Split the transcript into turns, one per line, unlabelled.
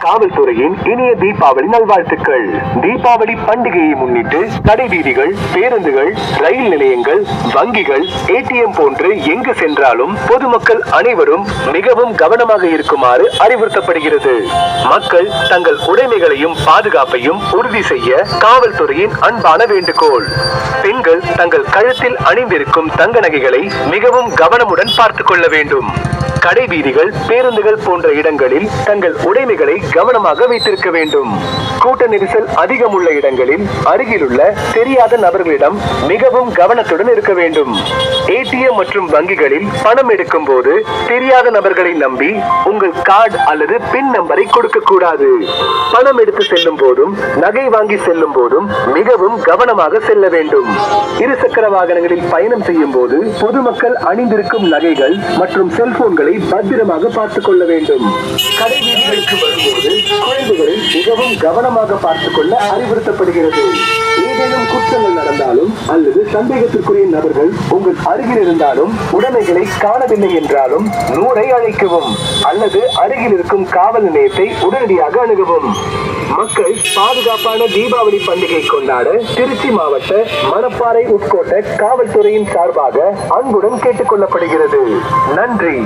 காவல்துறையின் இனிய தீபாவளி நல்வாழ்த்துக்கள். தீபாவளி பண்டிகையை முன்னிட்டு கடை வீதிகள், பேருந்துகள், ரயில் நிலையங்கள், வங்கிகள், ஏடிஎம் போன்று எங்கு சென்றாலும் பொதுமக்கள் அனைவரும் மிகவும் கவனமாக இருக்குமாறு அறிவுறுத்தப்படுகிறது. மக்கள் தங்கள் உடைமைகளையும் பாதுகாப்பையும் உறுதி செய்ய காவல்துறையின் அன்பான வேண்டுகோள். பெண்கள் தங்கள் கழுத்தில் அணிந்திருக்கும் தங்க நகைகளை மிகவும் கவனமுடன் பார்த்துக் கொள்ள வேண்டும். கடை வீதிகள், பேருந்துகள் போன்ற இடங்களில் தங்கள் உடைமைகளை கவனமாக வைத்திருக்க வேண்டும். கூட்ட நெரிசல் அதிகம் உள்ள இடங்களில் அருகிலுள்ள தெரியாத நபர்களிடம் மிகவும் கவனத்துடன் இருக்க வேண்டும். ஏடிஎம் மற்றும் வங்கிகளில் பணம் எடுக்கும் போது தெரியாத நபர்களை நம்பி உங்கள் கார்டு அல்லது பின் நம்பரை கொடுக்க கூடாது. பணம் எடுத்து செல்லும் போதும் நகை வாங்கி செல்லும் போதும் மிகவும் கவனமாக செல்ல வேண்டும். இருசக்கர வாகனங்களில் பயணம் செய்யும் போது பொதுமக்கள் அணிந்திருக்கும் நகைகள் மற்றும் செல்போன்களை பத்திரமாக பார்த்துக் கொள்ள வேண்டும். கடை வீதிகளுக்கு வரும்போது குழந்தைகளை மிகவும் கவனமாக பார்த்துக் கொள்ள அறிவுறுத்தப்படுகிறது. ஏதேனும் குற்றங்கள் நடந்தாலும் அல்லது சந்தேகத்திற்குரிய நபர்கள் உங்கள் அருகில் இருந்தாலும் உடைமைகளை காணவில்லை என்றாலும் 100 அழைக்கவும் அல்லது அருகில் இருக்கும் காவல் நிலையத்தை உடனடியாக அணுகவும். மக்கள் பாதுகாப்பான தீபாவளி பண்டிகை கொண்டாட திருச்சி மாவட்ட மணப்பாறை உட்கோட்ட காவல்துறையின் சார்பாக அன்புடன் கேட்டுக் கொள்ளப்படுகிறது. நன்றி.